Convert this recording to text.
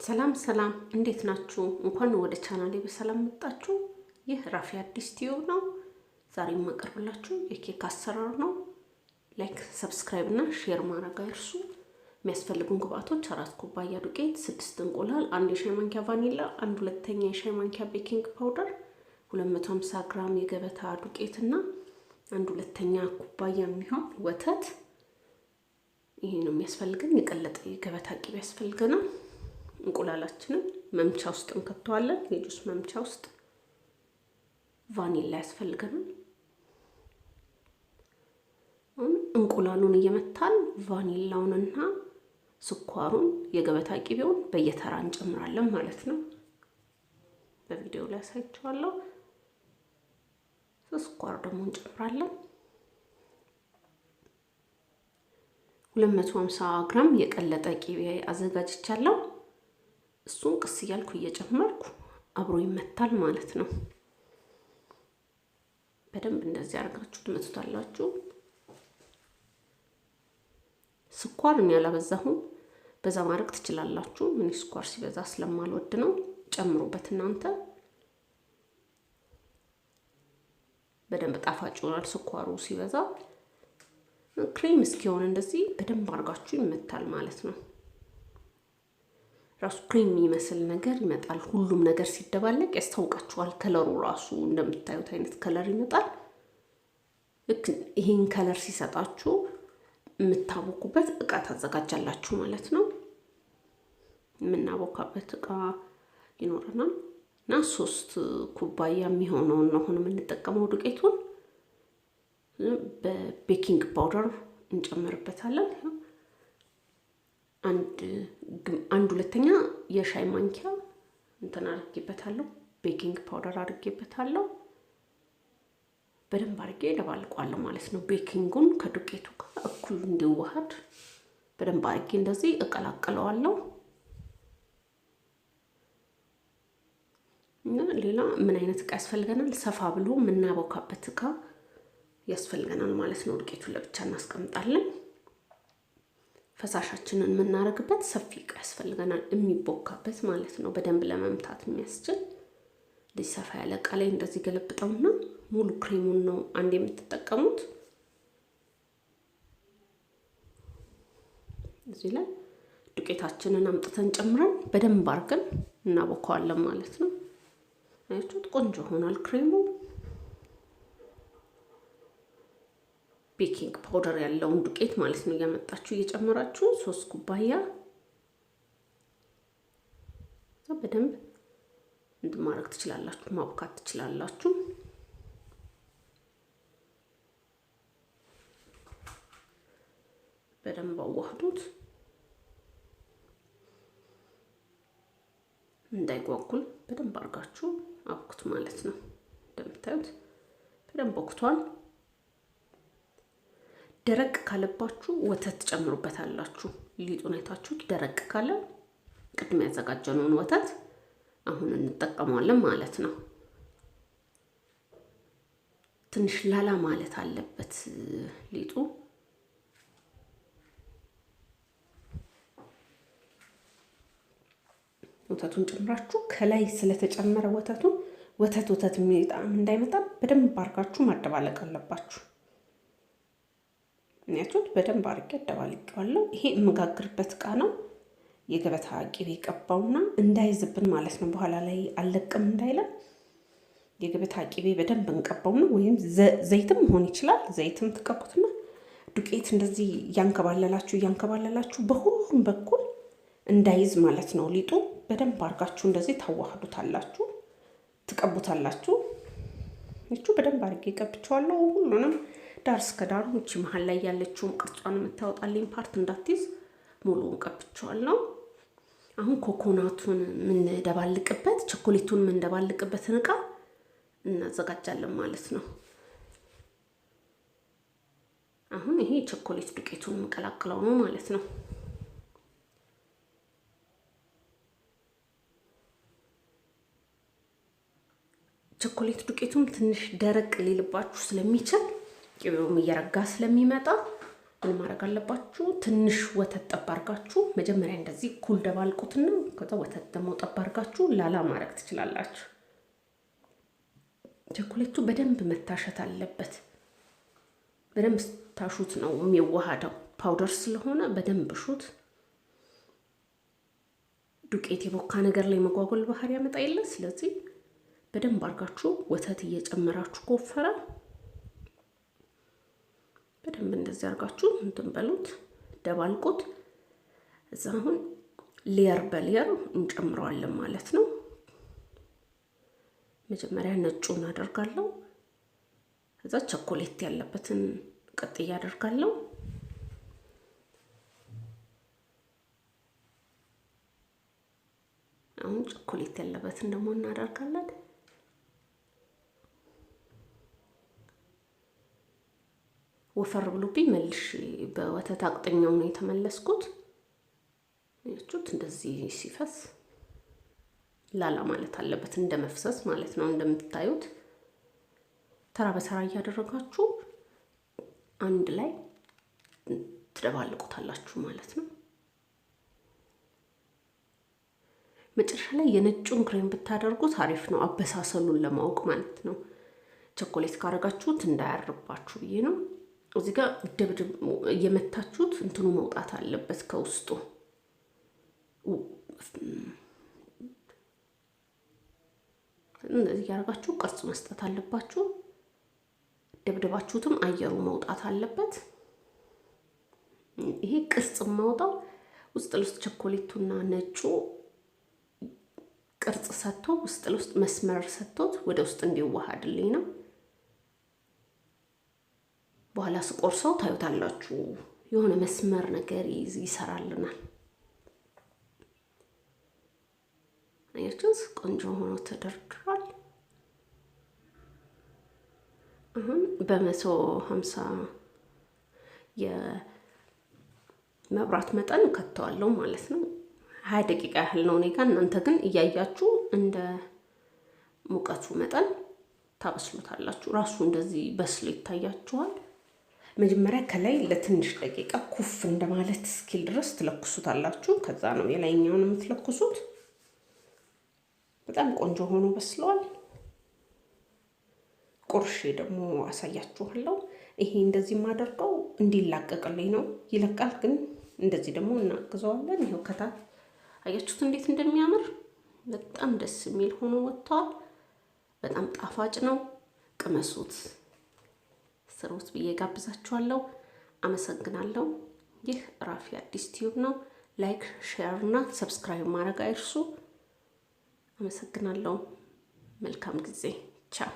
ሰላም ሰላም እንዴት ናችሁ? እንኳን ወደ ቻናሌ በሰላም መጣችሁ። ይህ ራፊ አዲስ ቲዩብ ነው። ዛሬ የማቀርብላችሁ የኬክ አሰራር ነው። ላይክ፣ ሰብስክራይብ እና ሼር ማድረግ አይርሱ። የሚያስፈልጉን ግብአቶች 4 ኩባያ ዱቄት፣ 6 እንቁላል፣ 1 የሻይ ማንኪያ ቫኒላ፣ 1 ሁለተኛ የሻይ ማንኪያ ቤኪንግ ፓውደር፣ 250 ግራም የገበታ ዱቄት እና 1 ሁለተኛ ኩባያ የሚሆን ወተት። ይሄ ነው የሚያስፈልገን። የቀለጠ የገበታ ቅቤ ያስፈልገናል። እንቁላላችንን መምቻ ውስጥ እንከተዋለን። የጁስ መምቻ ውስጥ ቫኒላ ያስፈልገናል። እንቁላሉን እየመታን ቫኒላውንና ስኳሩን የገበታ ቅቤውን በየተራ እንጨምራለን ማለት ነው። በቪዲዮ ላይ አሳይቻለሁ። ስኳር ደግሞ እንጨምራለን። 250 ግራም የቀለጠ ቅቤ አዘጋጅቻለሁ። እሱን ቀስ እያልኩ እየጨመርኩ አብሮ ይመታል ማለት ነው። በደንብ እንደዚህ አድርጋችሁ ትመቱታላችሁ። ስኳር እኔ ያላበዛሁም፣ በዛ ማድረግ ትችላላችሁ። ምን ስኳር ሲበዛ ስለማልወድ ነው። ጨምሩበት እናንተ። በደንብ ጣፋጭ ይሆናል ስኳሩ ሲበዛ። ክሬም እስኪሆን እንደዚህ በደንብ አድርጋችሁ ይመታል ማለት ነው። ራሱ ክሬም የሚመስል ነገር ይመጣል። ሁሉም ነገር ሲደባለቅ ያስታውቃችኋል። ከለሩ ራሱ እንደምታዩት አይነት ከለር ይመጣል። ልክ ይሄን ከለር ሲሰጣችሁ የምታቦኩበት እቃ ታዘጋጃላችሁ ማለት ነው። የምናቦካበት እቃ ይኖረናል እና 3 ኩባያ የሚሆነውን ነው አሁን የምንጠቀመው። ዱቄቱን በቤኪንግ ፓውደር እንጨምርበታለን። አንድ ሁለተኛ የሻይ ማንኪያ እንትን አድርጌበታለሁ፣ ቤኪንግ ፓውደር አድርጌበታለሁ። በደንብ አድርጌ ደባልቀዋለሁ ማለት ነው። ቤኪንጉን ከዱቄቱ ጋር እኩል እንዲዋሃድ በደንብ አድርጌ እንደዚህ እቀላቅለዋለሁ። እና ሌላ ምን አይነት እቃ ያስፈልገናል? ሰፋ ብሎ የምናቦካበት እቃ ያስፈልገናል ማለት ነው። ዱቄቱን ለብቻ እናስቀምጣለን። ፈሳሻችንን የምናደርግበት ሰፊ እቃ ያስፈልገናል፣ የሚቦካበት ማለት ነው። በደንብ ለመምታት የሚያስችል እንደዚህ ሰፋ ያለ እቃ ላይ እንደዚህ ገለብጠውና ሙሉ ክሬሙን ነው አንድ የምትጠቀሙት። እዚህ ላይ ዱቄታችንን አምጥተን ጨምረን በደንብ አድርገን እናቦካዋለን ማለት ነው። አያችሁት? ቆንጆ ሆኗል ክሬሙ። ቤኪንግ ፓውደር ያለውን ዱቄት ማለት ነው እያመጣችሁ እየጨመራችሁ 3 ኩባያ በደንብ እንድማረግ ትችላላችሁ፣ ማብካት ትችላላችሁ። በደንብ አዋህዱት እንዳይጓጉል በደንብ አድርጋችሁ አብኩት ማለት ነው። እንደምታዩት በደንብ ወቅቷል። ደረቅ ካለባችሁ ወተት ጨምሩበታላችሁ። ሊጡን አይታችሁ ደረቅ ካለ ቅድም ያዘጋጀነውን ወተት አሁን እንጠቀመዋለን ማለት ነው። ትንሽ ላላ ማለት አለበት ሊጡ። ወተቱን ጨምራችሁ ከላይ ስለተጨመረ ወተት እንዳይመጣ በደንብ አድርጋችሁ ማደባለቅ አለባችሁ። እናያችሁት? በደንብ አድርጌ አደባልቄዋለሁ። ይሄ የምጋግርበት እቃ ነው። የገበታ ቅቤ ቀባውና እንዳይዝብን ማለት ነው። በኋላ ላይ አለቅም እንዳይለን የገበታ ቅቤ በደንብ እንቀባውና ወይም ዘይትም መሆን ይችላል። ዘይትም ተቀቡትና ዱቄት እንደዚህ እያንከባለላችሁ በሁሉም በኩል እንዳይዝ ማለት ነው። ሊጡ በደንብ አድርጋችሁ እንደዚህ ታዋህዱታላችሁ፣ ትቀቡታላችሁ። እቺ በደንብ አድርጌ ቀብቻለሁ ሁሉንም ዳር እስከ ዳር። እቺ መሃል ላይ ያለችውን ቅርጿን የምታወጣልኝ ፓርት እንዳትይዝ ሙሉውን ቀብቻለሁ። አሁን ኮኮናቱን የምንደባልቅበት ቸኮሌቱን የምንደባልቅበትን እቃ እናዘጋጃለን ማለት ነው። አሁን ይሄ ቸኮሌት ዱቄቱን የምቀላቅለው ነው ማለት ነው። ቸኮሌት ዱቄቱም ትንሽ ደረቅ ሊልባችሁ ስለሚችል ቅቤውም እየረጋ ስለሚመጣ ምን ማድረግ አለባችሁ? ትንሽ ወተት ጠብ አድርጋችሁ መጀመሪያ እንደዚህ ኩል ደባልቁትና ከዛ ወተት ደግሞ ጠብ አድርጋችሁ ላላ ማድረግ ትችላላችሁ። ቸኮሌቱ በደንብ መታሸት አለበት። በደንብ ታሹት ነው የሚዋሃደው። ፓውደር ስለሆነ በደንብ ሹት። ዱቄት የቦካ ነገር ላይ መጓጎል ባህሪ ያመጣ የለ። ስለዚህ በደንብ አድርጋችሁ ወተት እየጨመራችሁ ኮፈረ በደንብ እንደዚህ አድርጋችሁ እንትን በሉት፣ ደባልቁት። እዛ አሁን ሌየር በሌየር እንጨምረዋለን ማለት ነው። መጀመሪያ ነጩን አደርጋለሁ። ከዛ ቸኮሌት ያለበትን ቀጥዬ አደርጋለሁ። አሁን ቸኮሌት ያለበትን ደግሞ እናደርጋለን። ወፈር ብሎብኝ መልሽ በወተት አቅጥኛው ነው የተመለስኩት። እያችሁት እንደዚህ ሲፈስ ላላ ማለት አለበት፣ እንደ መፍሰስ ማለት ነው። እንደምታዩት ተራ በተራ እያደረጋችሁ አንድ ላይ ትደባልቁታላችሁ ማለት ነው። መጨረሻ ላይ የነጩን ክሬም ብታደርጉት አሪፍ ነው፣ አበሳሰሉን ለማወቅ ማለት ነው። ቸኮሌት ካረጋችሁት እንዳያርባችሁ ብዬ ነው። እዚህ ጋር ድብድብ እየመታችሁት እንትኑ መውጣት አለበት ከውስጡ። እንደዚህ ያደርጋችሁ ቅርጽ መስጠት አለባችሁ። ድብድባችሁትም አየሩ መውጣት አለበት። ይሄ ቅርጽ ማውጣው ውስጥ ለውስጥ ቸኮሌቱና ነጩ ቅርጽ ሰጥቶ ውስጥ ለውስጥ መስመር ሰጥቶት ወደ ውስጥ እንዲዋሃድልኝ ነው። በኋላ ስቆርሰው ታዩታላችሁ፣ የሆነ መስመር ነገር ይሰራልናል። አያችሁት? ቆንጆ ሆኖ ተደርድሯል። አሁን በ150 የመብራት መጠን ከተዋለሁ ማለት ነው። 20 ደቂቃ ያህል ነው እኔ ጋር። እናንተ ግን እያያችሁ እንደ ሙቀቱ መጠን ታበስሉታላችሁ። ራሱ እንደዚህ በስሎ ይታያችኋል። መጀመሪያ ከላይ ለትንሽ ደቂቃ ኩፍ እንደማለት እስኪል ድረስ ትለኩሱታላችሁ። ከዛ ነው የላይኛውን የምትለኩሱት። በጣም ቆንጆ ሆኖ በስሏል። ቁርሼ ደግሞ አሳያችኋለሁ። ይሄ እንደዚህ ማደርገው እንዲላቀቅልኝ ነው። ይለቃል፣ ግን እንደዚህ ደግሞ እናግዘዋለን። ይሄው ከታች አያችሁት እንዴት እንደሚያምር። በጣም ደስ የሚል ሆኖ ወጥቷል። በጣም ጣፋጭ ነው። ቅመሱት፣ ስሩት ብዬ ጋብዛችኋለሁ። አመሰግናለሁ። ይህ ራፊ አዲስ ቲዩብ ነው። ላይክ፣ ሼር እና ሰብስክራይብ ማድረግ አይርሱ። አመሰግናለሁ። መልካም ጊዜ። ቻው